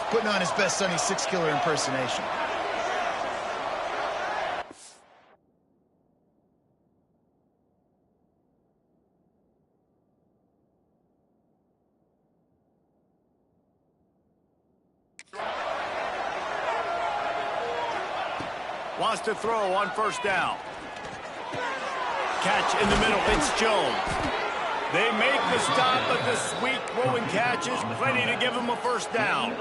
putting on his best Sonny Six Killer impersonation. Wants to throw on first down. Catch in the middle, it's Jones. They make the stop, but the sweet throwing catch is plenty to give them a first down.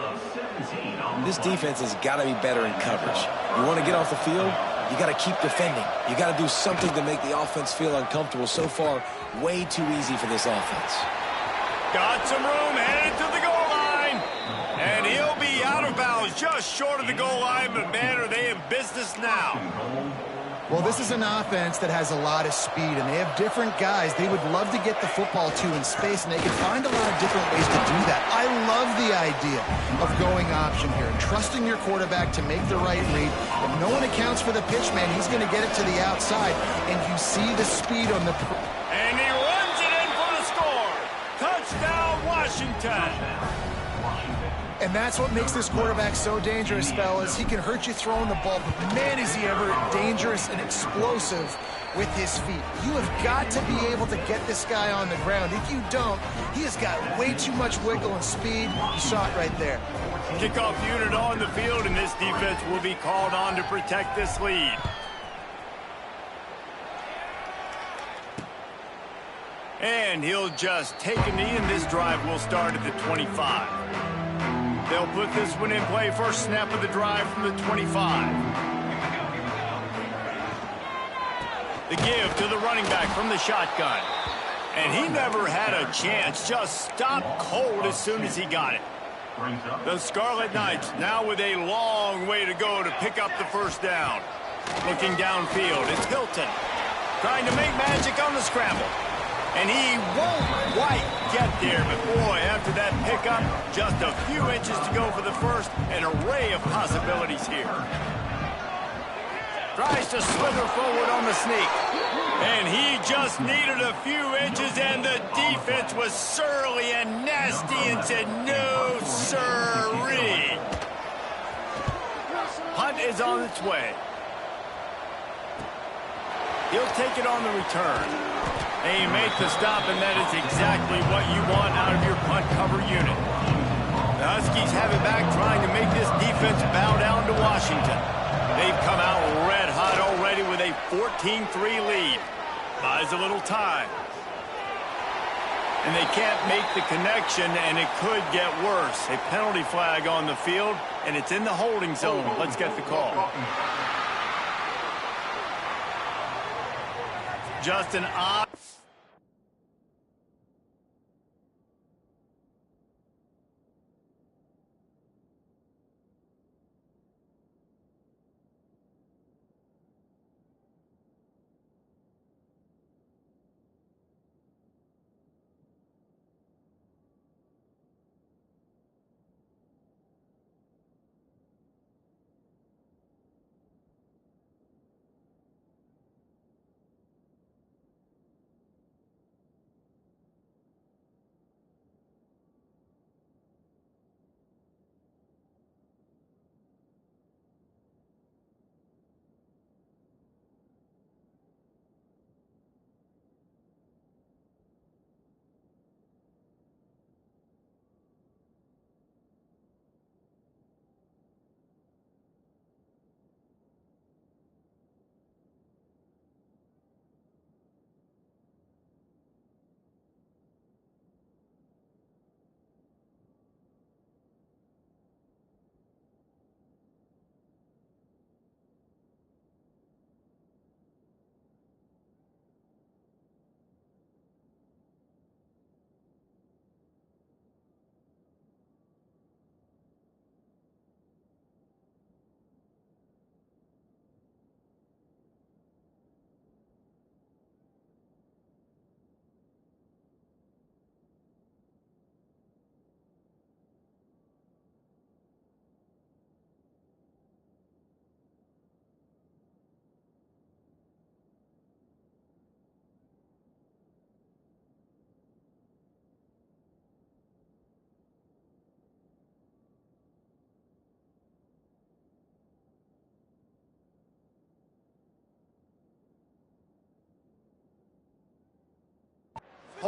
This defense has got to be better in coverage. You want to get off the field, you got to keep defending. You got to do something to make the offense feel uncomfortable. So far, way too easy for this offense. Got some room, headed to the goal line. And he'll be out of bounds, just short of the goal line, but man, are they in business now. Well, this is an offense that has a lot of speed, and they have different guys they would love to get the football to in space, and they can find a lot of different ways to do that. I love the idea of going option here and trusting your quarterback to make the right read. If no one accounts for the pitch, man, he's going to get it to the outside, and you see the speed on the... And he runs it in for the score. Touchdown, Washington. And that's what makes this quarterback so dangerous, fellas. He can hurt you throwing the ball, but man, is he ever dangerous and explosive with his feet. You have got to be able to get this guy on the ground. If you don't, he has got way too much wiggle and speed. You saw it right there. Kickoff unit on the field, and this defense will be called on to protect this lead. And he'll just take a knee, and this drive will start at the 25. They'll put this one in play. First snap of the drive from the 25. The give to the running back from the shotgun. And he never had a chance. Just stopped cold as soon as he got it. The Scarlet Knights now with a long way to go to pick up the first down. Looking downfield, it's Hilton. Trying to make magic on the scramble. And he won't quite get there, but boy, after that pickup, just a few inches to go for the first. An array of possibilities here. Tries to slither forward on the sneak. And he just needed a few inches, and the defense was surly and nasty and said, no, sirree. Punt is on its way. He'll take it on the return. They make the stop, and that is exactly what you want out of your punt cover unit. The Huskies have it back, trying to make this defense bow down to Washington. They've come out red hot already with a 14-3 lead. Buys a little time. And they can't make the connection, and it could get worse. A penalty flag on the field, and it's in the holding zone. Let's get the call. Just an odd...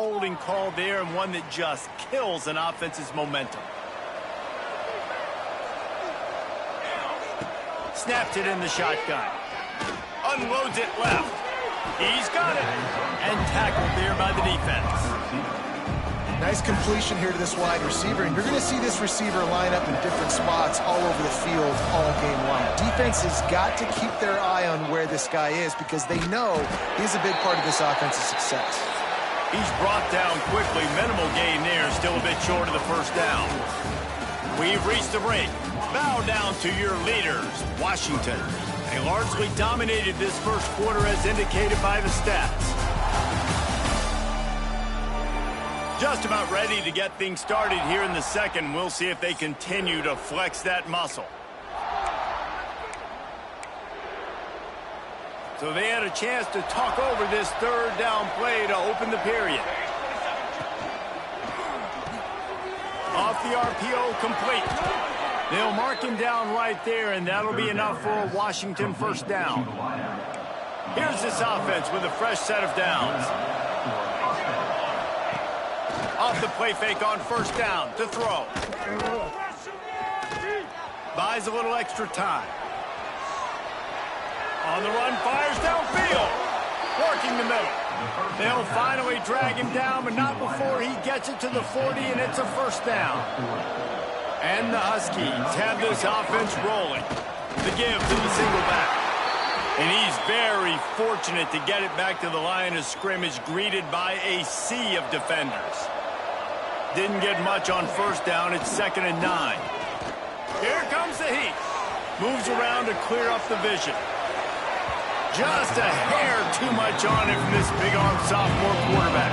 holding call there, and one that just kills an offense's momentum. Snaps it in the shotgun. Unloads it left. He's got it. And tackled there by the defense. Nice completion here to this wide receiver, and you're going to see this receiver line up in different spots all over the field all game long. Defense has got to keep their eye on where this guy is because they know he's a big part of this offense's success. He's brought down quickly. Minimal gain there, still a bit short of the first down. We've reached the break. Bow down to your leaders, Washington. They largely dominated this first quarter as indicated by the stats. Just about ready to get things started here in the second. We'll see if they continue to flex that muscle. So they had a chance to talk over this third down play to open the period. Off the RPO, complete. They'll mark him down right there, and that'll be enough for a Washington first down. Here's this offense with a fresh set of downs. Off the play fake on first down to throw. Buys a little extra time. On the run, fires downfield. Working the middle. They'll finally drag him down, but not before he gets it to the 40, and it's a first down. And the Huskies have this offense rolling. The give to the single back. And he's very fortunate to get it back to the line of scrimmage, greeted by a sea of defenders. Didn't get much on first down. It's 2nd and 9. Here comes the heat. Moves around to clear up the vision. Just a hair too much on it from this big-arm sophomore quarterback.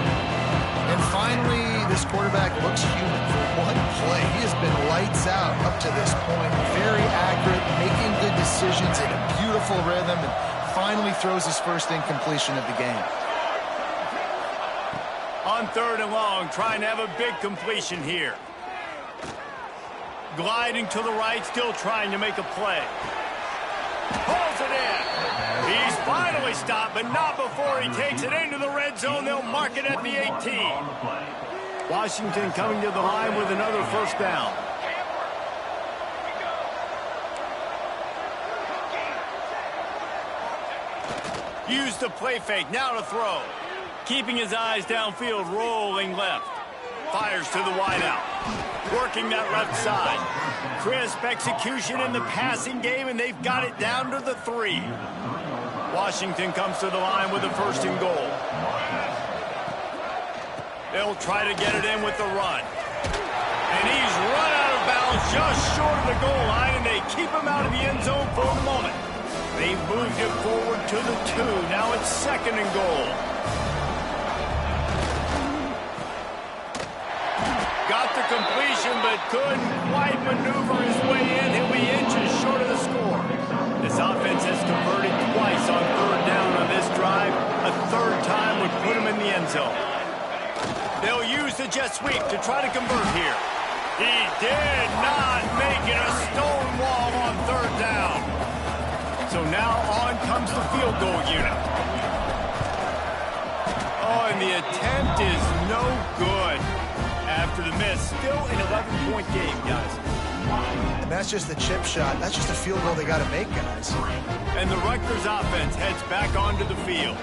And finally, this quarterback looks human for one play. He has been lights out up to this point. Very accurate, making good decisions in a beautiful rhythm, and finally throws his first incompletion of the game. On 3rd and long, trying to have a big completion here. Gliding to the right, still trying to make a play. Pulls it in. He's finally stopped, but not before he takes it into the red zone. They'll mark it at the 18. Washington coming to the line with another first down. Use the play fake, now to throw. Keeping his eyes downfield, rolling left. Fires to the wideout. Working that left side. Crisp execution in the passing game, and they've got it down to the 3. Washington comes to the line with a 1st and goal. They'll try to get it in with the run. And he's run out of bounds just short of the goal line, and they keep him out of the end zone for the moment. They've moved it forward to the 2. Now it's 2nd and goal. Got the completion, but couldn't quite maneuver his way in. He'll be inches short of the score. This offense has converted twice on 3rd down on this drive. A 3rd time would put him in the end zone. They'll use the jet sweep to try to convert here. He did not make it. A stone wall on 3rd down. So now on comes the field goal unit. Oh, and the attempt is no good. After the miss, still an 11-point game, guys. And that's just the chip shot. That's just a field goal they got to make, guys. And the Rutgers offense heads back onto the field.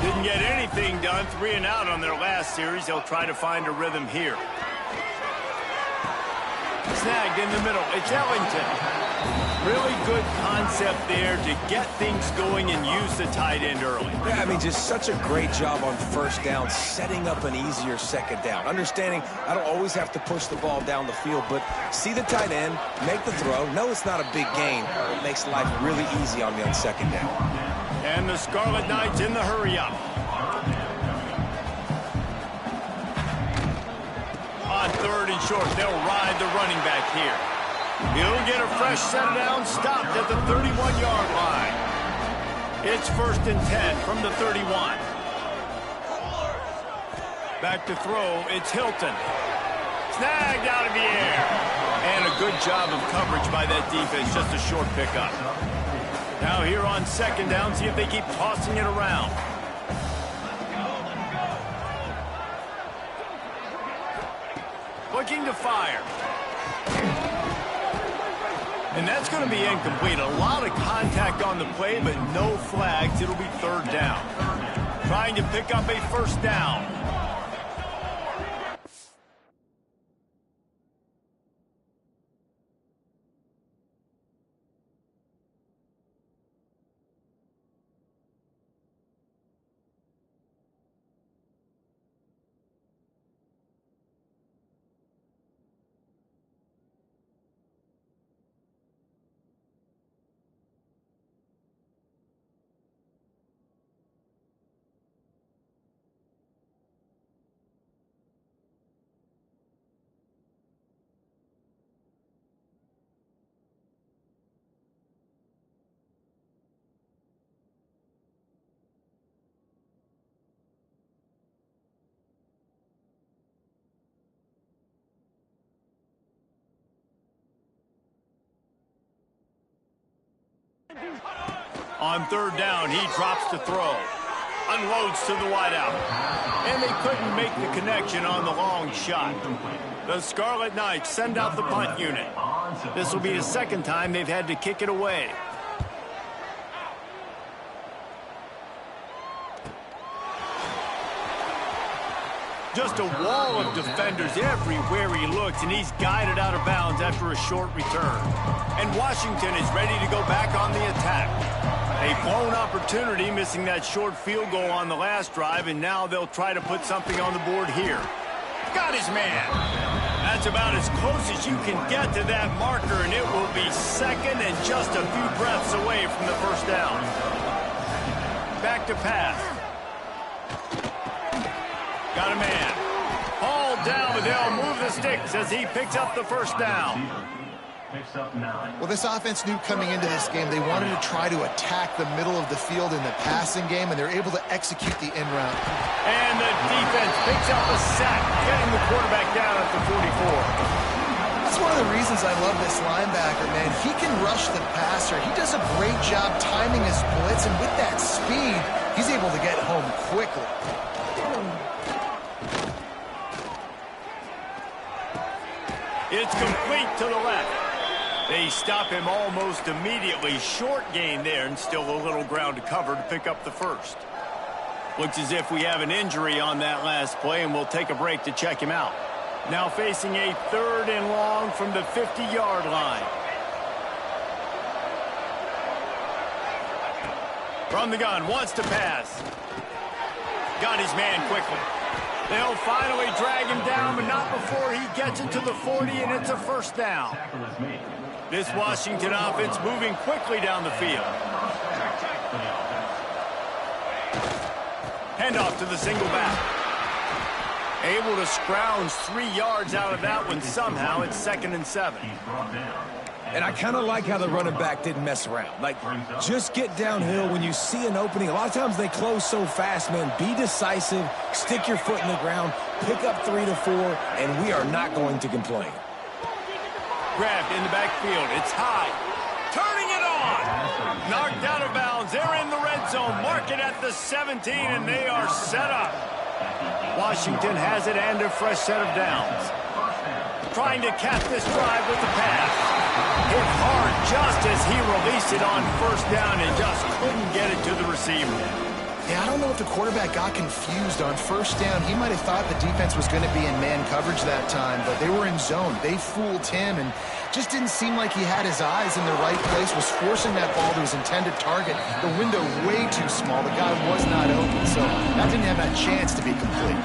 Didn't get anything done, 3 and out on their last series. They'll try to find a rhythm here. Snagged in the middle. It's Ellington. Really good concept there to get things going and use the tight end early. Yeah, I mean, just such a great job on first down, setting up an easier 2nd down. Understanding I don't always have to push the ball down the field, but see the tight end, make the throw. No, it's not a big gain. It makes life really easy on me on 2nd down. And the Scarlet Knights in the hurry-up. On 3rd and short, they'll ride the running back here. He'll get a fresh set of downs, stopped at the 31-yard line. It's 1st and 10 from the 31. Back to throw, it's Hilton. Snagged out of the air. And a good job of coverage by that defense, just a short pickup. Now here on 2nd down, see if they keep tossing it around. looking to fire. And that's going to be incomplete. A lot of contact on the play, but no flags. It'll be third down. Trying to pick up a first down. On third down, he drops to throw. Unloads to the wideout. And they couldn't make the connection on the long shot. The Scarlet Knights send out the punt unit. This will be the second time they've had to kick it away. Just a wall of defenders everywhere he looks, and he's guided out of bounds after a short return. And Washington is ready to go back on the attack. A blown opportunity, missing that short field goal on the last drive, and now they'll try to put something on the board here. Got his man. That's about as close as you can get to that marker, and it will be second and just a few breaths away from the first down. Back to pass. Got a man. Hauled down, but they'll move the sticks as he picks up the first down. Well, this offense knew coming into this game they wanted to try to attack the middle of the field in the passing game, and they're able to execute the end route. And the defense picks up a sack, getting the quarterback down at the 44. That's one of the reasons I love this linebacker, man. He can rush the passer. He does a great job timing his blitz, and with that speed, he's able to get home quickly. It's complete to the left. They stop him almost immediately. Short gain there, and still a little ground to cover to pick up the first. Looks as if we have an injury on that last play, and we'll take a break to check him out. Now facing a third and long from the 50-yard line. From the gun, wants to pass. Got his man quickly. They'll finally drag him down, but not before he gets it to the 40, and it's a first down. This Washington offense moving quickly down the field. Handoff to the single back. Able to scrounge 3 yards out of that one somehow. It's 2nd and 7. And I kind of like how the running back didn't mess around. Like, just get downhill when you see an opening. A lot of times they close so fast, man. Be decisive, stick your foot in the ground, pick up 3 to 4, and we are not going to complain. Grabbed in the backfield. It's high. Turning it on. Knocked out of bounds. They're in the red zone. Mark it at the 17, and they are set up. Washington has it and a fresh set of downs. Trying to cap this drive with the pass. Hit hard just as he released it on first down and just couldn't get it to the receiver. Yeah, I don't know if the quarterback got confused on first down. He might have thought the defense was going to be in man coverage that time, but they were in zone. They fooled him and just didn't seem like he had his eyes in the right place, was forcing that ball to his intended target. The window way too small. The guy was not open, so that didn't have that chance to be complete.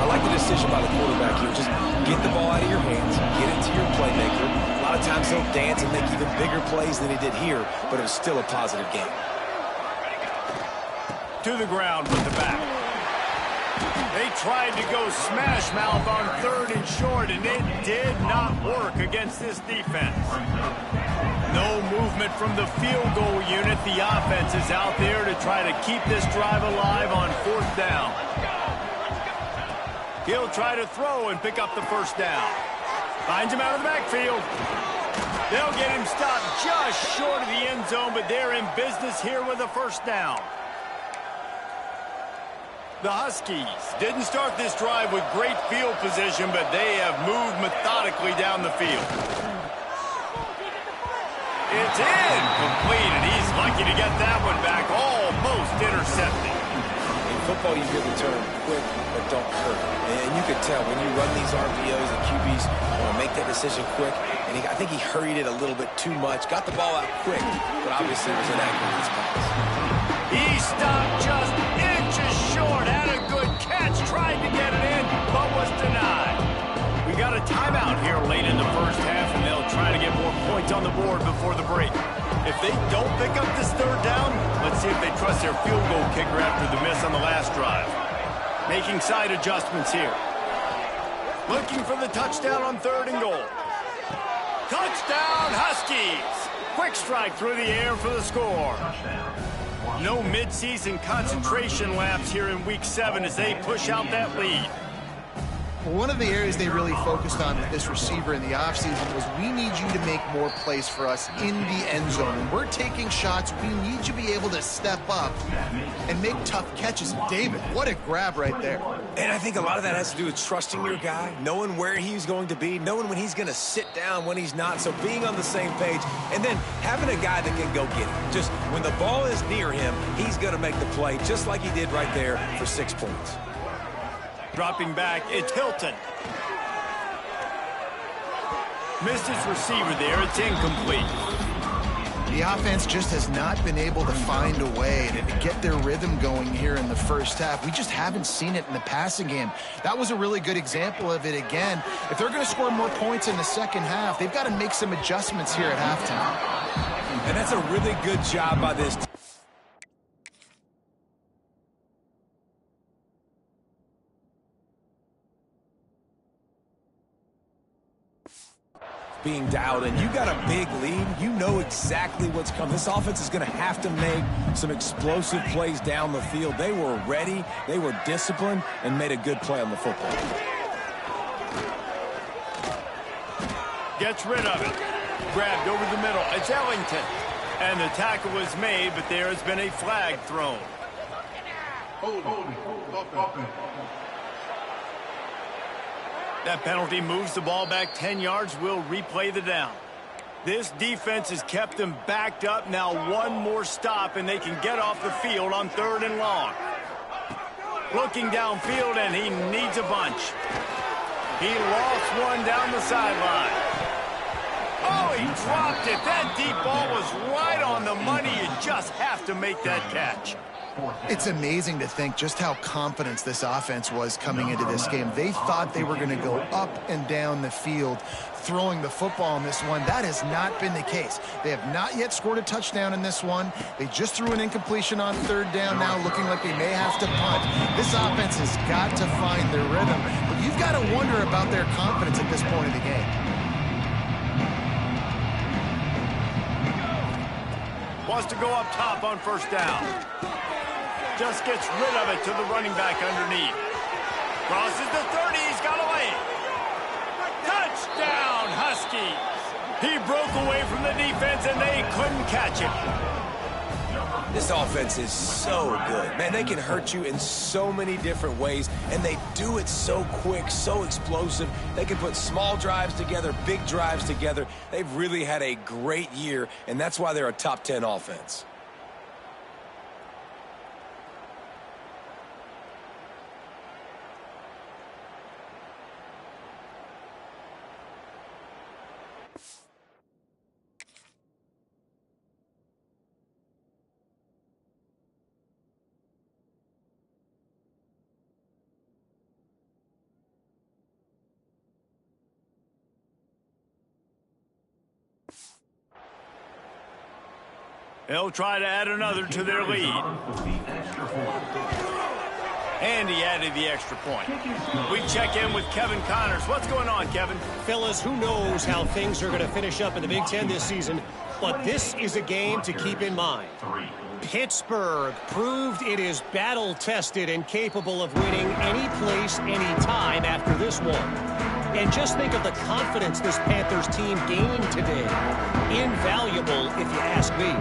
I like the decision by the quarterback here. Just get the ball out of your hands, get it to your playmaker. A lot of times he'll dance and make even bigger plays than he did here, but it was still a positive game. To the ground with the back. They tried to go smash mouth on 3rd and short, and it did not work against this defense. No movement from the field goal unit. The offense is out there to try to keep this drive alive on 4th down. He'll try to throw and pick up the first down. Finds him out of the backfield. They'll get him stopped just short of the end zone, but they're in business here with a first down. The Huskies didn't start this drive with great field position, but they have moved methodically down the field. It's incomplete, and he's lucky to get that one back, almost intercepted. In football, you hear the term quick, but don't hurt. And you can tell when you run these RPOs and QBs make that decision quick. And I think he hurried it a little bit too much, got the ball out quick, but obviously was inaccurate in his pass. He stopped just inches short, had a good catch, tried to get it in, but was denied. We got a timeout here late in the first half, and they'll try to get more points on the board before the break. If they don't pick up this third down, let's see if they trust their field goal kicker after the miss on the last drive. Making side adjustments here. Looking for the touchdown on 3rd and goal. Touchdown, Huskies! Quick strike through the air for the score. No midseason concentration laps here in Week 7 as they push out that lead. Well, one of the areas they really focused on with this receiver in the offseason was we need you to make more plays for us in the end zone. When we're taking shots, we need you to be able to step up and make tough catches. David, what a grab right there. And I think a lot of that has to do with trusting your guy, knowing where he's going to be, knowing when he's going to sit down, when he's not. So being on the same page, and then having a guy that can go get it. Just when the ball is near him, he's going to make the play, just like he did right there for 6 points. Dropping back, it's Hilton. Missed his receiver there, it's incomplete. The offense just has not been able to find a way to get their rhythm going here in the first half. We just haven't seen it in the passing game. That was a really good example of it again. If they're going to score more points in the second half, they've got to make some adjustments here at halftime. And that's a really good job by this team. Being dialed in. You got a big lead. You know exactly what's coming. This offense is going to have to make some explosive plays down the field. They were ready, they were disciplined, and made a good play on the football. Gets rid of it. Grabbed over the middle. It's Ellington. And the tackle was made, but there has been a flag thrown. That penalty moves the ball back 10 yards. We'll replay the down. This defense has kept them backed up. Now one more stop, and they can get off the field on 3rd and long. Looking downfield, and he needs a bunch. He lost one down the sideline. Oh, he dropped it. That deep ball was right on the money. You just have to make that catch. It's amazing to think just how confident this offense was coming into this game. They thought they were going to go up and down the field throwing the football in this one. That has not been the case. They have not yet scored a touchdown in this one. They just threw an incompletion on 3rd down now, looking like they may have to punt. This offense has got to find their rhythm, but you've got to wonder about their confidence at this point of the game. Wants to go up top on 1st down. Just gets rid of it to the running back underneath. Crosses the 30, he's got away. Touchdown, Huskies. He broke away from the defense, and they couldn't catch him. This offense is so good. Man, they can hurt you in so many different ways, and they do it so quick, so explosive. They can put small drives together, big drives together. They've really had a great year, and that's why they're a top 10 offense. They'll try to add another to their lead. And he added the extra point. We check in with Kevin Connors. What's going on, Kevin? Fellas, who knows how things are going to finish up in the Big Ten this season, but this is a game to keep in mind. Pittsburgh proved it is battle-tested and capable of winning any place, any time after this one. And just think of the confidence this Panthers team gained today. Invaluable, if you ask me.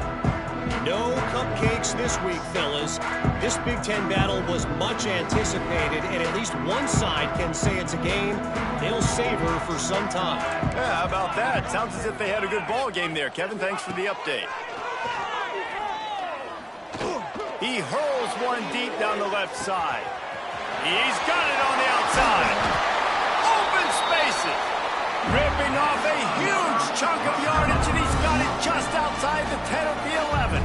No cupcakes this week, fellas. This Big Ten battle was much anticipated, and at least one side can say it's a game they'll savor for some time. Yeah, how about that? Sounds as if they had a good ball game there, Kevin. Thanks for the update. He hurls one deep down the left side. He's got it on the outside. Open spaces. Ripping off a huge chunk of yardage, and he's got it just outside the 10 of the 11.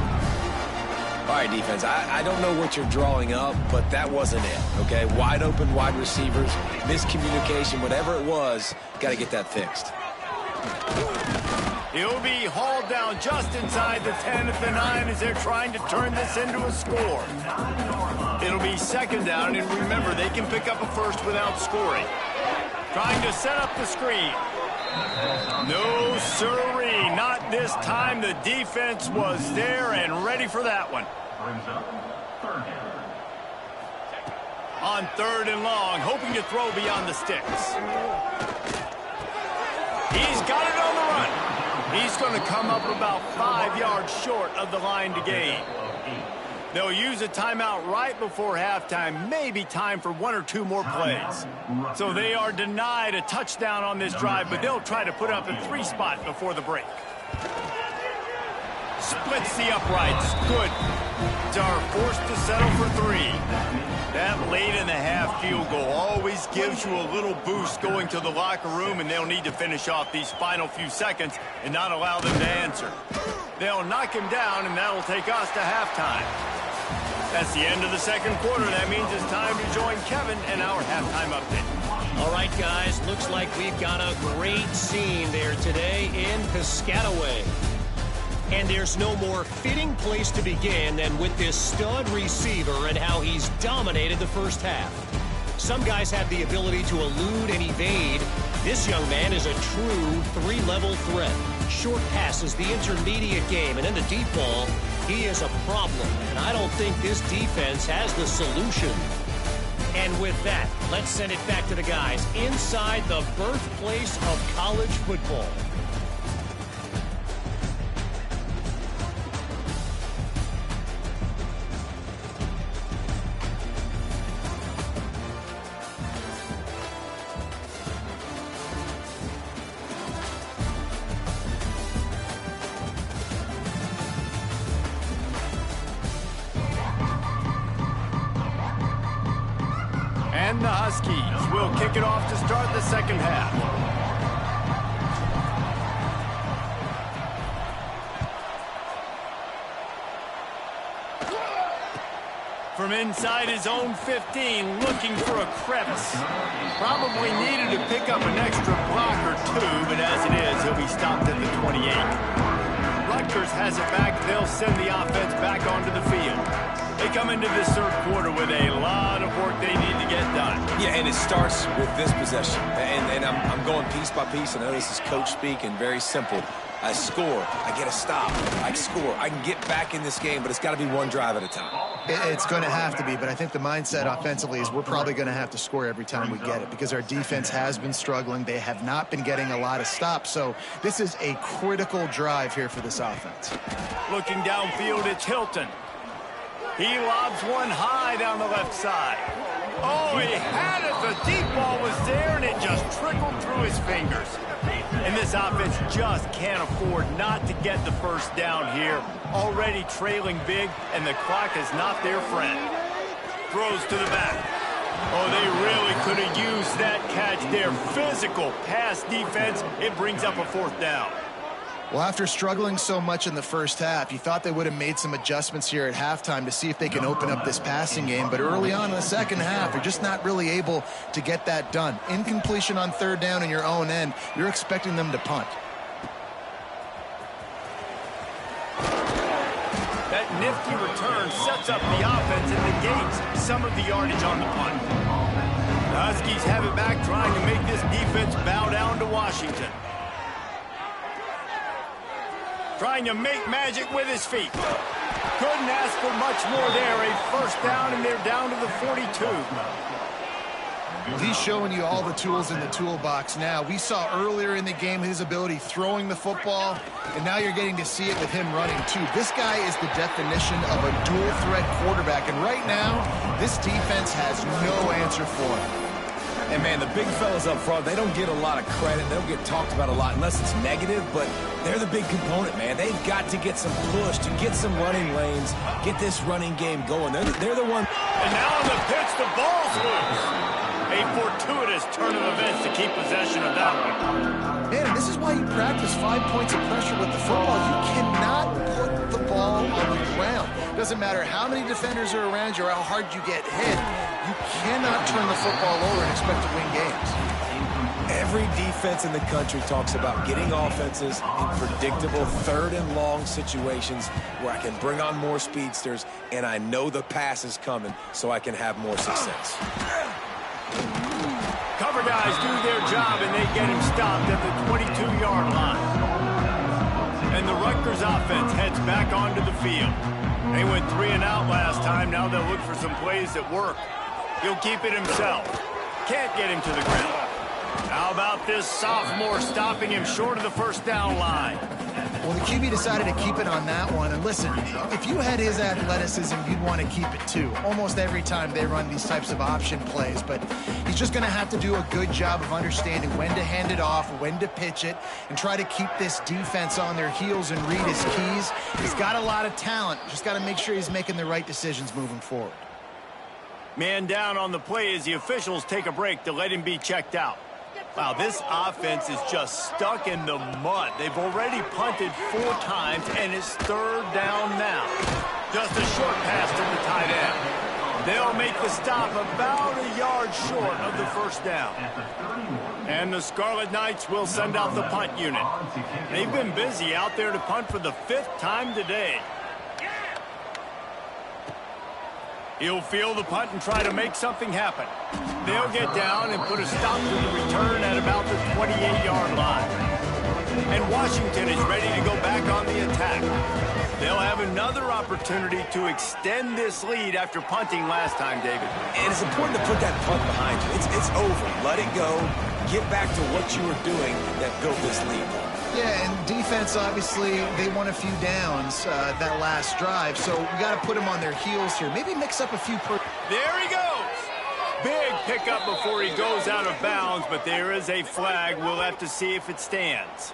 All right, defense, I don't know what you're drawing up, but that wasn't it, okay? Wide open wide receivers, miscommunication, whatever it was, got to get that fixed. He'll be hauled down just inside the 10 at the 9 as they're trying to turn this into a score. It'll be second down, and remember, they can pick up a first without scoring. Trying to set up the screen. No, sirree, not this time. The defense was there and ready for that one. On 3rd and long, hoping to throw beyond the sticks. He's got it on the run. He's going to come up about 5 yards short of the line to gain. They'll use a timeout right before halftime, maybe time for 1 or 2 more plays. So they are denied a touchdown on this drive, but they'll try to put up a 3 spot before the break. Splits the uprights. Good. Are forced to settle for 3. That late in the half field goal always gives you a little boost going to the locker room, and they'll need to finish off these final few seconds and not allow them to answer. They'll knock him down, and that'll take us to halftime. That's the end of the second quarter. That means it's time to join Kevin and our halftime update. All right, guys, looks like we've got a great scene there today in Piscataway. And there's no more fitting place to begin than with this stud receiver and how he's dominated the first half. Some guys have the ability to elude and evade. This young man is a true 3-level threat. Short passes, the intermediate game, and in the deep ball, he is a problem. And I don't think this defense has the solution. And with that, let's send it back to the guys inside the birthplace of college football. And the Huskies will kick it off to start the second half. From inside his own 15, looking for a crevice. Probably needed to pick up an extra block or 2, but as it is, he'll be stopped at the 28. Rutgers has it back. They'll send the offense back onto the field. They come into this third quarter with a lot of work they need to get done. Yeah, and it starts with this possession. And I'm going piece by piece. I know this is coach speak and very simple. I score. I get a stop. I score. I can get back in this game, but it's got to be one drive at a time. It's going to have to be, but I think the mindset offensively is we're probably going to have to score every time we get it because our defense has been struggling. They have not been getting a lot of stops, so this is a critical drive here for this offense. Looking downfield, it's Hilton. He lobs one high down the left side. Oh, he had it. The deep ball was there, and it just trickled through his fingers. And this offense just can't afford not to get the first down here. Already trailing big, and the clock is not their friend. Throws to the back. Oh, they really could have used that catch there. Physical pass defense. It brings up a 4th down. Well, after struggling so much in the first half, you thought they would have made some adjustments here at halftime to see if they can open up this passing game. But early on in the second half, you're just not really able to get that done. Incompletion on 3rd down in your own end, you're expecting them to punt. That nifty return sets up the offense and negates some of the yardage on the punt. The Huskies have it back, trying to make this defense bow down to Washington. Trying to make magic with his feet. Couldn't ask for much more there. A 1st down, and they're down to the 42. Well, he's showing you all the tools in the toolbox now. We saw earlier in the game his ability throwing the football, and now you're getting to see it with him running too. This guy is the definition of a dual-threat quarterback, and right now, this defense has no answer for him. And, man, the big fellas up front, they don't get a lot of credit. They don't get talked about a lot unless it's negative, but they're the big component, man. They've got to get some push, to get some running lanes, get this running game going. They're the one. And now on the pitch, the ball's loose. A fortuitous turn of events to keep possession of that one. Man, this is why you practice 5 points of pressure with the football. You cannot put the ball on the ground. Doesn't matter how many defenders are around you or how hard you get hit. You cannot turn the football over and expect to win games. Every defense in the country talks about getting offenses in predictable third and long situations where I can bring on more speedsters and I know the pass is coming so I can have more success. Cover guys do their job and they get him stopped at the 22-yard line. And the Rutgers offense heads back onto the field. They went 3 and out last time. Now they'll look for some plays that work. He'll keep it himself. Can't get him to the ground. How about this sophomore stopping him short of the first down line? Well, the QB decided to keep it on that one. And listen, if you had his athleticism, you'd want to keep it too. Almost every time they run these types of option plays. But he's just going to have to do a good job of understanding when to hand it off, when to pitch it, and try to keep this defense on their heels and read his keys. He's got a lot of talent. Just got to make sure he's making the right decisions moving forward. Man down on the play as the officials take a break to let him be checked out. Wow, this offense is just stuck in the mud. They've already punted 4 times, and it's 3rd down now. Just a short pass to the tight end. They'll make the stop about a yard short of the first down. And the Scarlet Knights will send out the punt unit. They've been busy out there to punt for the 5th time today. He'll field the punt and try to make something happen. They'll get down and put a stop to the return at about the 28-yard line. And Washington is ready to go back on the attack. They'll have another opportunity to extend this lead after punting last time, David. And it's important to put that punt behind you. It's over. Let it go. Get back to what you were doing that built this lead. Yeah, and defense, obviously, they won a few downs that last drive, so we got to put them on their heels here. Maybe mix up a few. There he goes. Big pickup before he goes out of bounds, but there is a flag. We'll have to see if it stands.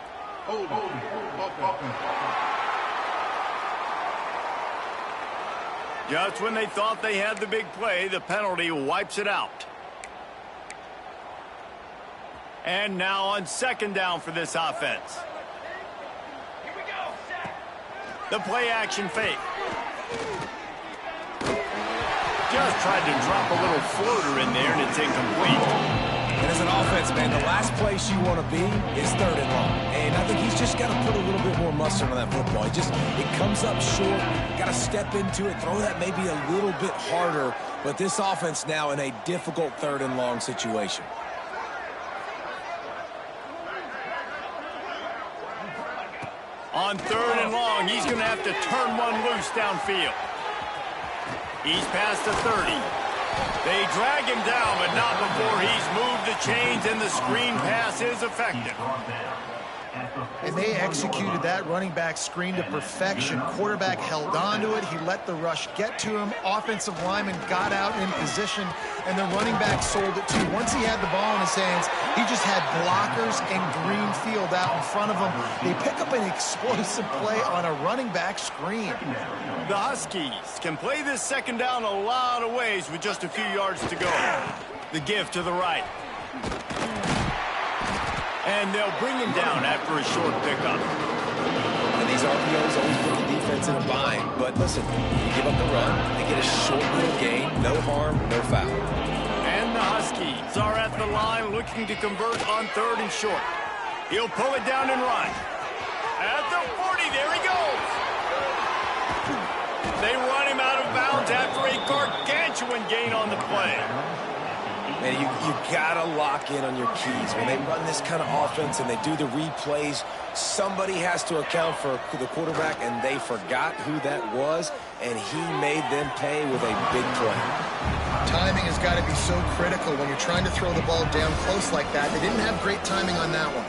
Just when they thought they had the big play, the penalty wipes it out. And now on 2nd down for this offense. The play action fake. Just tried to drop a little floater in there, and it's incomplete. And as an offense, man, the last place you want to be is 3rd and long. And I think he's just got to put a little bit more mustard on that football. It comes up short. Got to step into it, throw that maybe a little bit harder. But this offense now in a difficult 3rd and long situation. On 3rd and long, he's going to have to turn one loose downfield. He's past the 30. They drag him down, but not before he's moved the chains, and the screen pass is effective. And they executed that running back screen to perfection. Quarterback held on to it. He let the rush get to him. Offensive lineman got out in position, and the running back sold it too. Once he had the ball in his hands, he just had blockers and green field out in front of him. They pick up an explosive play on a running back screen. The Huskies can play this 2nd down a lot of ways with just a few yards to go. The give to the right. And they'll bring him down after a short pickup. And these RPOs always put the defense in a bind. But listen, you give up the run, they get a short little gain, no harm, no foul. And the Huskies are at the line looking to convert on 3rd and short. He'll pull it down and run. At the 40, there he goes. They run him out of bounds after a gargantuan gain on the play. Man, you got to lock in on your keys. When they run this kind of offense and they do the replays, somebody has to account for the quarterback, and they forgot who that was, and he made them pay with a big play. Timing is got to be so critical when you're trying to throw the ball down close like that. They didn't have great timing on that one.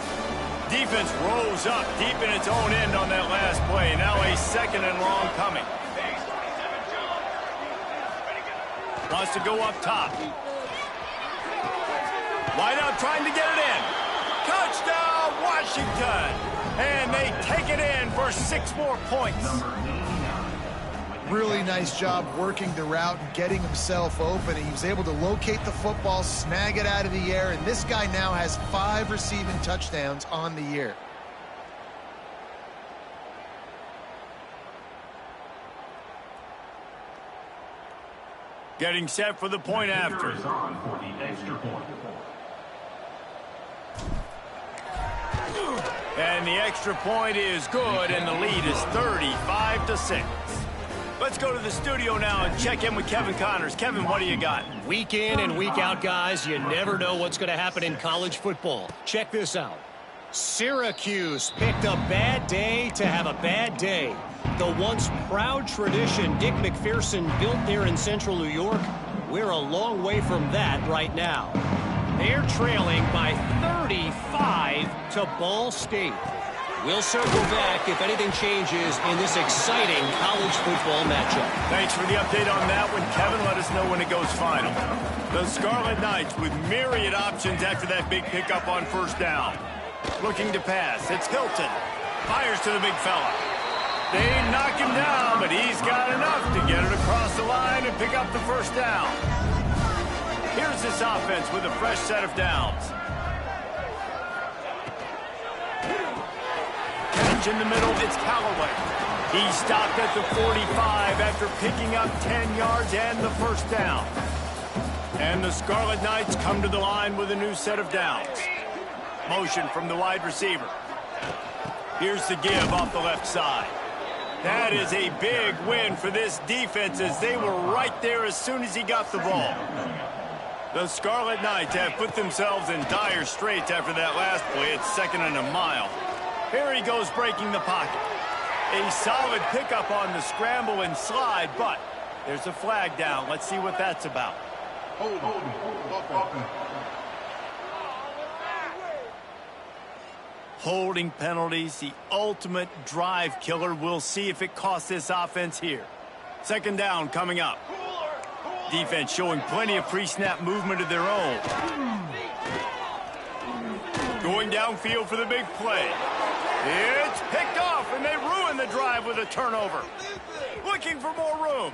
Defense rose up deep in its own end on that last play. Now a 2nd and long coming. Wants to go up top. Wide out trying to get it in. Touchdown, Washington. And they take it in for 6 more points. Really nice job working the route and getting himself open. He was able to locate the football, snag it out of the air, and this guy now has 5 receiving touchdowns on the year. Getting set for the point after. And the extra point is good, and the lead is 35-6. Let's go to the studio now and check in with Kevin Connors. Kevin, what do you got? Week in and week out, guys, you never know what's going to happen in college football. Check this out. Syracuse picked a bad day to have a bad day. The once proud tradition Dick McPherson built there in central New York, we're a long way from that right now. They're trailing by 35 to Ball State. We'll circle back if anything changes in this exciting college football matchup. Thanks for the update on that one, Kevin. Let us know when it goes final. The Scarlet Knights with myriad options after that big pickup on 1st down. Looking to pass. It's Hilton. Fires to the big fella. They knock him down, but he's got enough to get it across the line and pick up the 1st down. Here's this offense with a fresh set of downs. Catch in the middle, it's Callaway. He stopped at the 45 after picking up 10 yards and the 1st down. And the Scarlet Knights come to the line with a new set of downs. Motion from the wide receiver. Here's the give off the left side. That is a big win for this defense as they were right there as soon as he got the ball. The Scarlet Knights have put themselves in dire straits after that last play. It's 2nd and a mile. Here he goes breaking the pocket. A solid pickup on the scramble and slide, but there's a flag down. Let's see what that's about. Holding penalties, the ultimate drive killer. We'll see if it costs this offense here. 2nd down coming up. Defense showing plenty of pre-snap movement of their own. Going downfield for the big play. It's picked off, and they ruin the drive with a turnover. Looking for more room.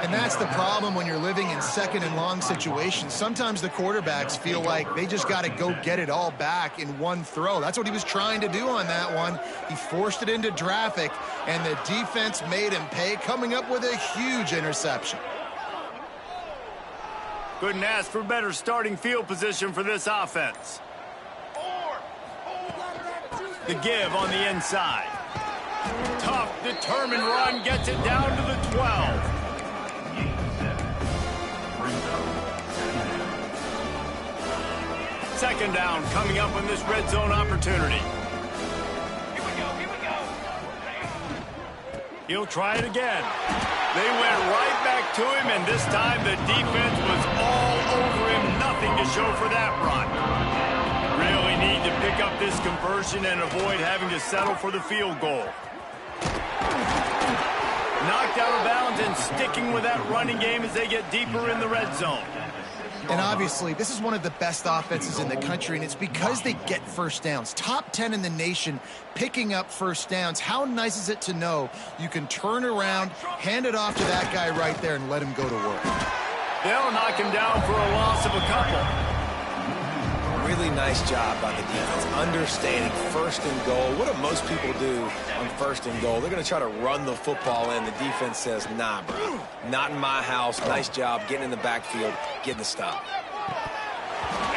And that's the problem when you're living in 2nd and long situations. Sometimes the quarterbacks feel like they just got to go get it all back in one throw. That's what he was trying to do on that one. He forced it into traffic, and the defense made him pay, coming up with a huge interception. Couldn't ask for better starting field position for this offense. The give on the inside. Tough, determined run, gets it down to the 12. Second down coming up on this red zone opportunity. Here we go. He'll try it again. They went right back to him, and this time the defense was all over him. Nothing to show for that run. Really need to pick up this conversion and avoid having to settle for the field goal. Knocked out of bounds and sticking with that running game as they get deeper in the red zone. And obviously, this is one of the best offenses in the country, and it's because they get 1st downs. Top 10 in the nation picking up 1st downs. How nice is it to know you can turn around, hand it off to that guy right there, and let him go to work? They'll knock him down for a loss of a couple. Really nice job by the defense, understanding 1st and goal. What do most people do on 1st and goal? They're going to try to run the football in. The defense says, nah, bro, not in my house. Nice job getting in the backfield, getting the stop.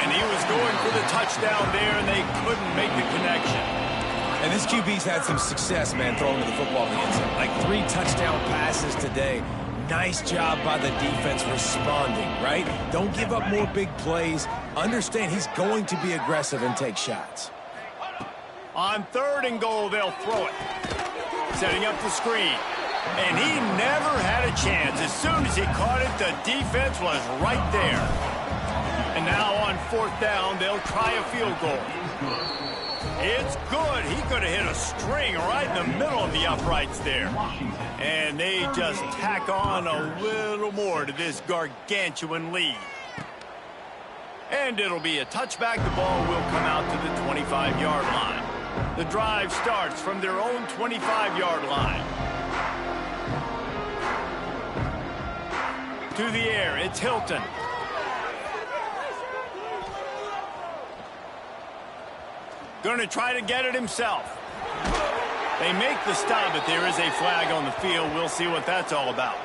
And he was going for the touchdown there, and they couldn't make the connection. And this QB's had some success, man, throwing the football in the end zone. Like 3 touchdown passes today. Nice job by the defense responding, right? Don't give up more big plays. Understand he's going to be aggressive and take shots. On 3rd and goal, they'll throw it. Setting up the screen. And he never had a chance. As soon as he caught it, the defense was right there. And now on 4th down, they'll try a field goal. It's good. He could have hit a string right in the middle of the uprights there. And they just tack on a little more to this gargantuan lead. And it'll be a touchback. The ball will come out to the 25-yard line. The drive starts from their own 25-yard line. To the air, it's Hilton. Going to try to get it himself. They make the stop, but there is a flag on the field. We'll see what that's all about.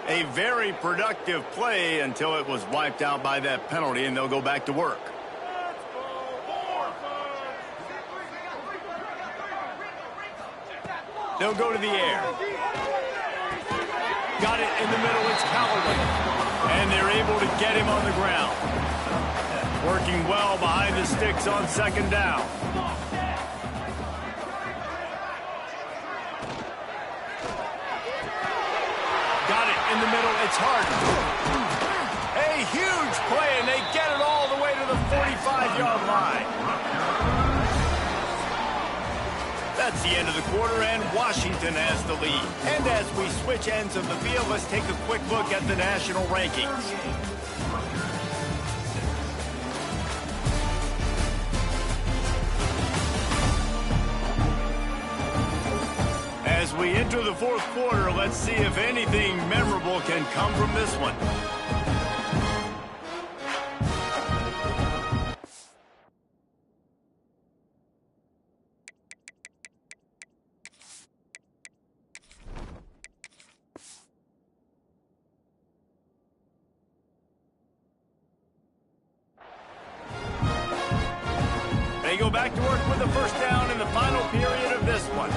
A very productive play until it was wiped out by that penalty, and they'll go back to work. They'll go to the air. Got it in the middle. It's Callaway. And they're able to get him on the ground. Working well behind the sticks on 2nd down. Got it in the middle. It's Harden. A huge play, and they get it all the way to the 45-yard line. That's the end of the quarter, and Washington has the lead. And as we switch ends of the field, let's take a quick look at the national rankings. As we enter the 4th quarter, let's see if anything memorable can come from this one. They go back to work with the 1st down in the final period of this one.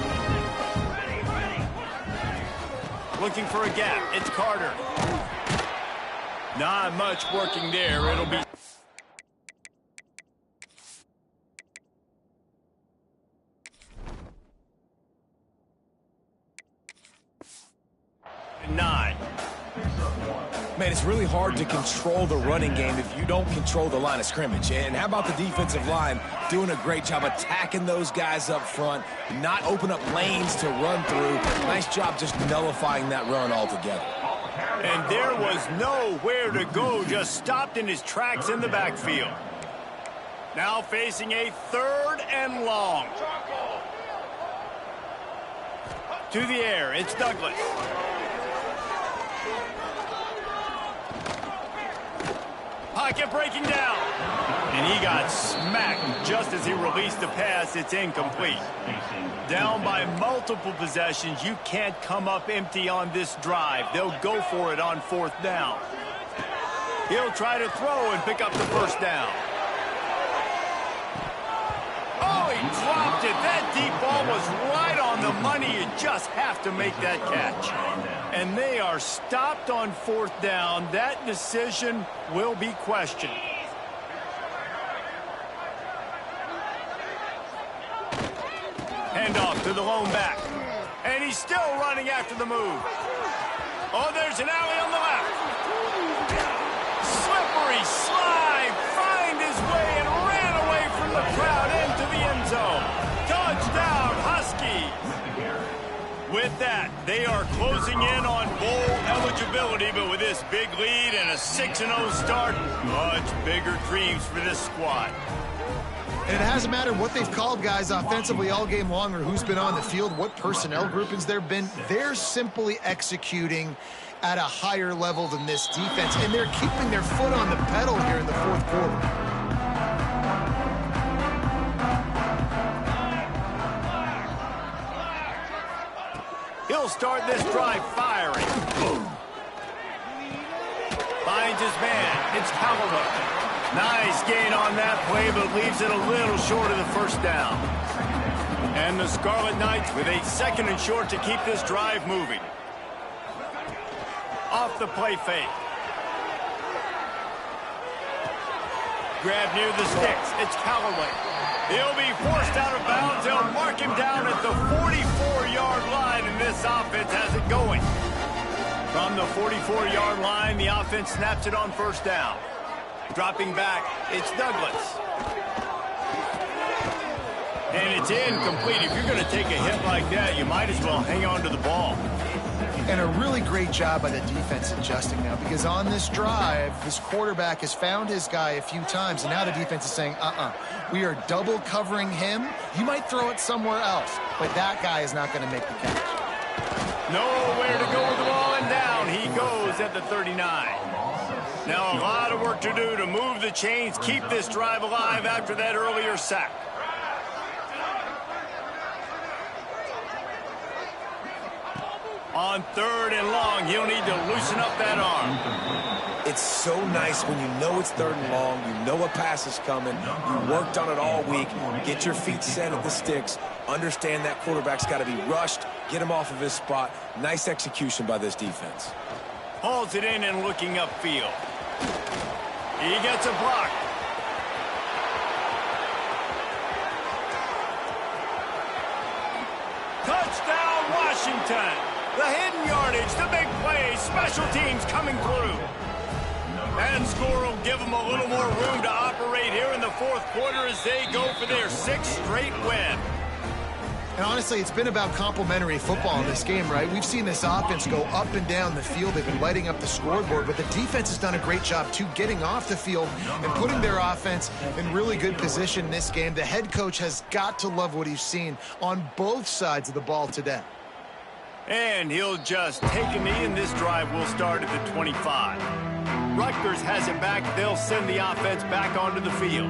Looking for a gap. It's Carter. Not much working there. It'll be... Nine. Man, it's really hard to control the running game if you don't control the line of scrimmage. And how about the defensive line doing a great job attacking those guys up front, not open up lanes to run through. Nice job just nullifying that run altogether. And there was nowhere to go, just stopped in his tracks in the backfield. Now facing a 3rd and long. To the air, it's Douglas. Pocket breaking down. And he got smacked just as he released the pass. It's incomplete. Down by multiple possessions. You can't come up empty on this drive. They'll go for it on 4th down. He'll try to throw and pick up the 1st down. Oh, he dropped it. That deep ball was right on the money. You just have to make that catch. And they are stopped on 4th down. That decision will be questioned. Handoff to the lone back. And he's still running after the move. Oh, there's an alley on the left. Slippery slide. Find his way and ran away from the crowd into the end zone. Touchdown, Huskies. With that, they are closing in on bowl eligibility, but with this big lead and a 6-0 start, much bigger dreams for this squad. And it hasn't mattered what they've called guys offensively all game long or who's been on the field, what personnel groupings there have been. They're simply executing at a higher level than this defense, and they're keeping their foot on the pedal here in the 4th quarter. He'll start this drive firing. Boom. Finds his man. It's Callaway. Nice gain on that play, but leaves it a little short of the 1st down. And the Scarlet Knights with a 2nd and short to keep this drive moving. Off the play fake. grab near the sticks. It's Callaway. He'll be forced out of bounds. They'll mark him down at the 44-yard line, and this offense has it going. From the 44-yard line, the offense snaps it on first down. Dropping back, it's Douglas. And it's incomplete. If you're going to take a hit like that, you might as well hang on to the ball. And a really great job by the defense adjusting now, because on this drive, this quarterback has found his guy a few times, and now the defense is saying, we are double covering him. You might throw it somewhere else, but that guy is not going to make the catch. Nowhere to go with the ball, and down he goes at the 39. Now a lot of work to do to move the chains, keep this drive alive after that earlier sack. On 3rd and long, he'll need to loosen up that arm. It's so nice when you know it's 3rd and long, you know a pass is coming, you worked on it all week, get your feet set at the sticks, understand that quarterback's got to be rushed, get him off of his spot. Nice execution by this defense. Hauls it in and looking upfield. He gets a block. Touchdown, Washington. The hidden yardage, the big play, special teams coming through. And score will give them a little more room to operate here in the 4th quarter as they go for their 6th straight win. And honestly, it's been about complementary football in this game, right? We've seen this offense go up and down the field. They've been lighting up the scoreboard, but the defense has done a great job, too, getting off the field and putting their offense in really good position in this game. The head coach has got to love what he's seen on both sides of the ball today. And he'll just take a knee, and this drive will start at the 25. Rutgers has it back. They'll send the offense back onto the field.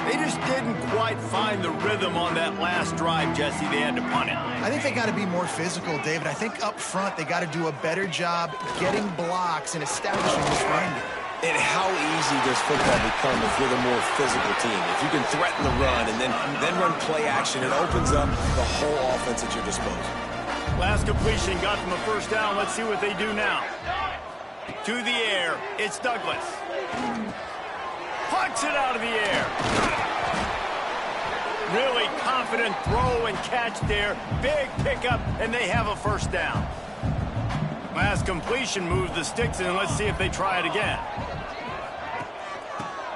They just didn't quite find the rhythm on that last drive, Jesse. They had to punt it. I think they got to be more physical, David. I think up front they got to do a better job getting blocks and establishing this run game. And how easy does football become if you're the more physical team? If you can threaten the run and then run play action, it opens up the whole offense at your disposal. Last completion got them a first down. Let's see what they do now. To the air, it's Douglas. Pucks it out of the air. Really confident throw and catch there. Big pickup, and they have a first down. Last completion moves the sticks, and let's see if they try it again.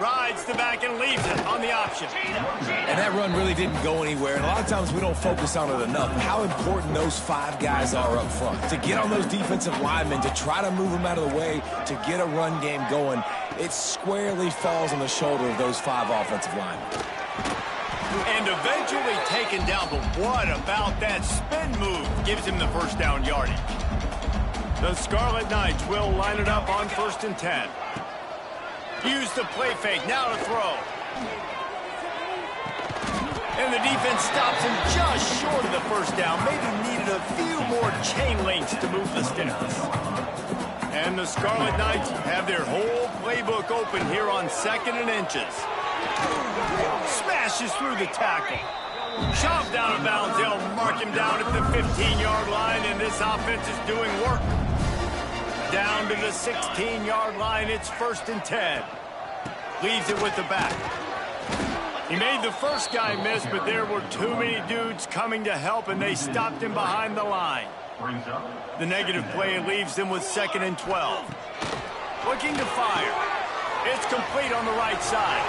Rides the back and leaves it on the option. And that run really didn't go anywhere. And a lot of times we don't focus on it enough. How important those 5 guys are up front. To get on those defensive linemen, to try to move them out of the way, to get a run game going, it squarely falls on the shoulder of those 5 offensive linemen. And eventually taken down, but what about that spin move? Gives him the first down yardage. The Scarlet Knights will line it up on 1st and 10. Use the play fake, now to throw. And the defense stops him just short of the first down. Maybe needed a few more chain links to move the sticks. And the Scarlet Knights have their whole playbook open here on 2nd and inches. Smashes through the tackle. Shoved out of bounds. They'll mark him down at the 15-yard line, and this offense is doing work. Down to the 16-yard line, it's 1st and 10. Leaves it with the back. He made the first guy miss, but there were too many dudes coming to help, and they stopped him behind the line. The negative play leaves them with 2nd and 12. Looking to fire. It's complete on the right side.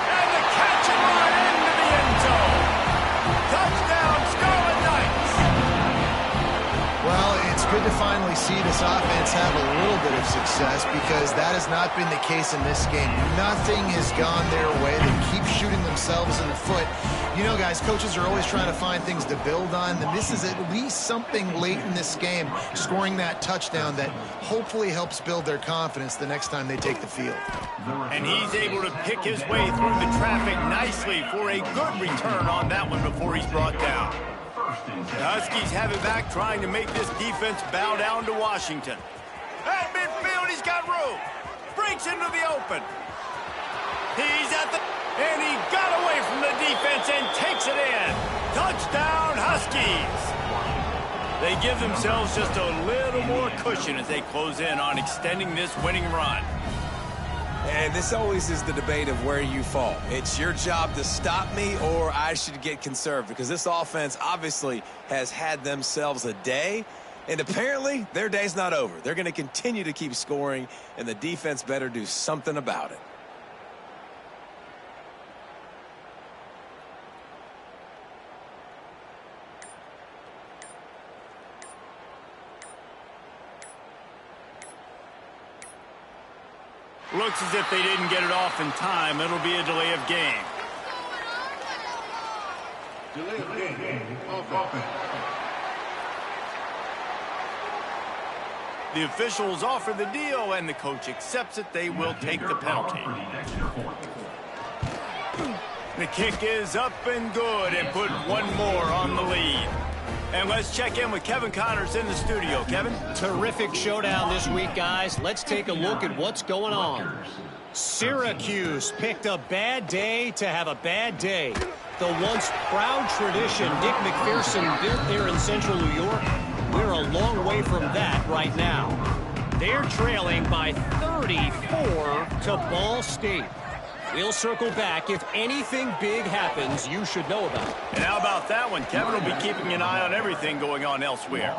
And the catch and run into the end zone. Touchdown, Scarlet Knights. Well, it's good to finally see this offense have a little bit of success, because that has not been the case in this game. Nothing has gone their way. They keep shooting themselves in the foot. You know, guys, coaches are always trying to find things to build on, and this is at least something late in this game, scoring that touchdown that hopefully helps build their confidence the next time they take the field. And he's able to pick his way through the traffic nicely for a good return on that one before he's brought down. The Huskies have it back, trying to make this defense bow down to Washington. At midfield, he's got room. Breaks into the open. He's at the... And he got away from the defense and takes it in. Touchdown, Huskies. They give themselves just a little more cushion as they close in on extending this winning run. And this always is the debate of where you fall. It's your job to stop me, or I should get conserved, because this offense obviously has had themselves a day, and apparently their day's not over. They're going to continue to keep scoring, and the defense better do something about it. Looks as if they didn't get it off in time. It'll be a delay of game. Delay of game. Offense. The officials offer the deal, and the coach accepts it. They will take the penalty. The kick is up and good, and put one more on the lead. And let's check in with Kevin Connors in the studio. Kevin? Terrific showdown this week, guys. Let's take a look at what's going on. Syracuse picked a bad day to have a bad day. The once proud tradition Dick McPherson built there in central New York, we're a long way from that right now. They're trailing by 34 to Ball State. We'll circle back. If anything big happens, you should know about it. And how about that one? Kevin will be keeping an eye on everything going on elsewhere.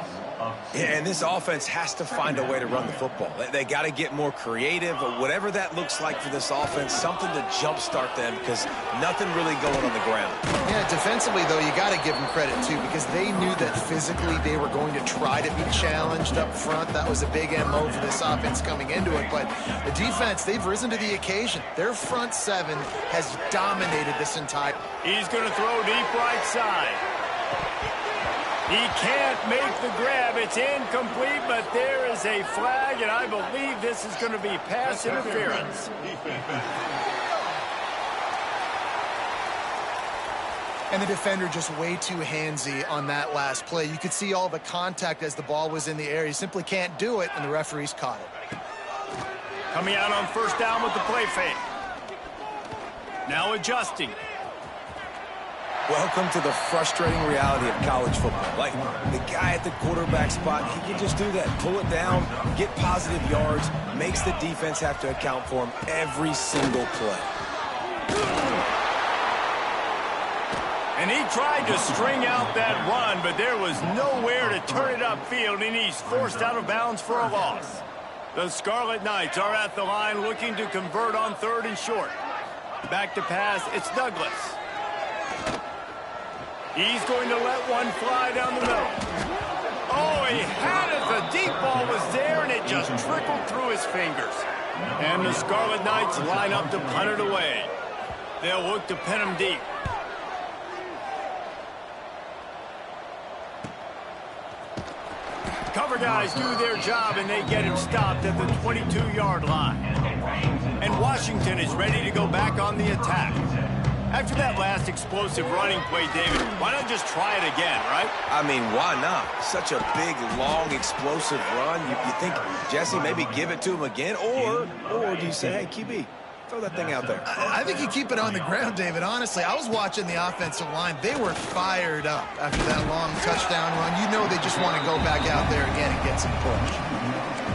Yeah, and this offense has to find a way to run the football. They got to get more creative, or whatever that looks like for this offense, something to jumpstart them, because nothing really going on the ground. Yeah, defensively, though, you got to give them credit, too, because they knew that physically they were going to try to be challenged up front. That was a big MO for this offense coming into it. But the defense, they've risen to the occasion. Their front seven has dominated this entire... He's going to throw deep right side. He can't make the grab. It's incomplete, but there is a flag, and I believe this is going to be pass interference. And the defender just way too handsy on that last play. You could see all the contact as the ball was in the air. He simply can't do it, and the referee's caught it. Coming out on first down with the play fake. Now adjusting. Welcome to the frustrating reality of college football. Like, the guy at the quarterback spot, he can just do that. Pull it down, get positive yards, makes the defense have to account for him every single play. And he tried to string out that run, but there was nowhere to turn it upfield, and he's forced out of bounds for a loss. The Scarlet Knights are at the line looking to convert on 3rd and short. Back to pass, it's Douglas. He's going to let one fly down the middle. Oh, he had it. The deep ball was there, and it just trickled through his fingers. And the Scarlet Knights line up to punt it away. They'll look to pin him deep. Cover guys do their job, and they get him stopped at the 22-yard line. And Washington is ready to go back on the attack. After that last explosive running play, David, why not just try it again, right? I mean, why not? Such a big, long, explosive run. You think, Jesse, maybe give it to him again? Or do you say, hey, QB, throw that thing out there? I think you keep it on the ground, David. Honestly, I was watching the offensive line. They were fired up after that long touchdown run. You know they just want to go back out there again and get some push.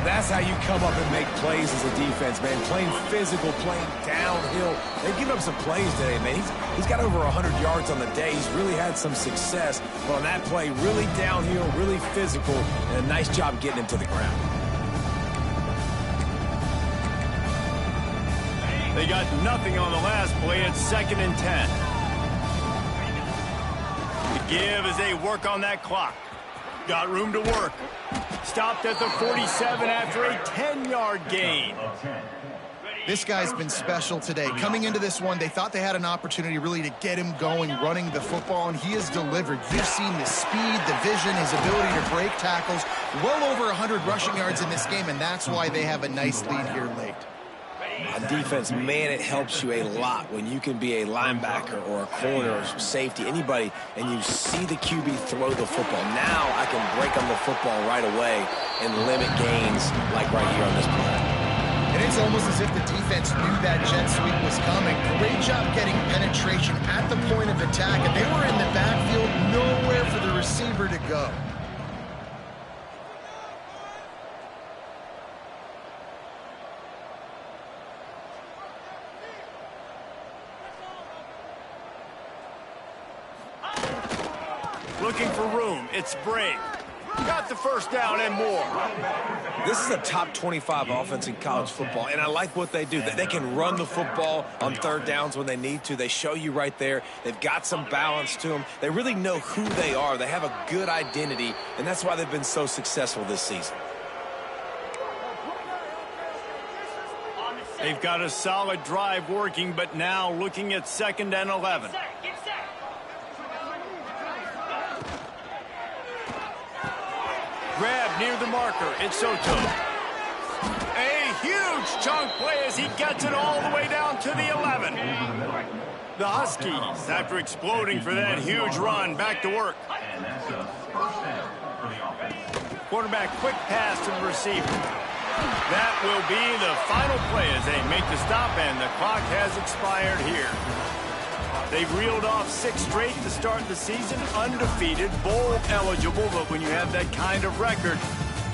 That's how you come up and make plays as a defense, man. Playing physical, playing downhill. They've given up some plays today, man. He's got over 100 yards on the day. He's really had some success. But on that play, really downhill, really physical, and a nice job getting him to the ground. They got nothing on the last play. It's 2nd and 10. The give as they work on that clock. Got room to work. Stopped at the 47 after a 10-yard gain. This guy's been special today. Coming into this one, they thought they had an opportunity really to get him going, running the football, and he has delivered. You've seen the speed, the vision, his ability to break tackles. Well over 100 rushing yards in this game, and that's why they have a nice lead here late. On defense, man, it helps you a lot when you can be a linebacker or a corner or safety, anybody, and you see the QB throw the football. Now I can break on the football right away and limit gains like right here on this play. And it's almost as if the defense knew that jet sweep was coming. Great job getting penetration at the point of attack, and they were in the backfield, nowhere for the receiver to go. Looking for room. It's Brave. Got the first down and more. This is a top 25 offense in college football, and I like what they do. They can run the football on third downs when they need to. They show you right there. They've got some balance to them. They really know who they are. They have a good identity, and that's why they've been so successful this season. They've got a solid drive working, but now looking at 2nd and 11. Grab near the marker. It's Soto. A huge chunk play as he gets it all the way down to the 11. The Huskies, after exploding for that huge run, back to work. Quarterback quick pass to the receiver. That will be the final play as they make the stop, and the clock has expired here. They've reeled off 6 straight to start the season, undefeated, bowl eligible, but when you have that kind of record,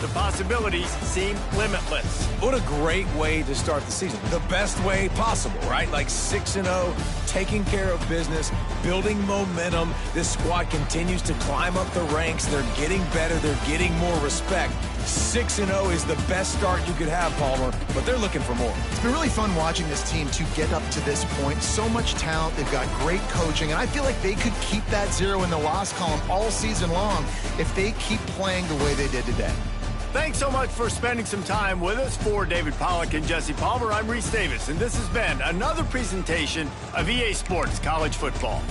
the possibilities seem limitless. What a great way to start the season. The best way possible, right? Like 6-0, taking care of business, building momentum. This squad continues to climb up the ranks. They're getting better. They're getting more respect. 6-0 is the best start you could have, Palmer, but they're looking for more. It's been really fun watching this team to get up to this point. So much talent. They've got great coaching, and I feel like they could keep that 0 in the loss column all season long if they keep playing the way they did today. Thanks so much for spending some time with us. For David Pollack and Jesse Palmer, I'm Reese Davis, and this has been another presentation of EA Sports College Football.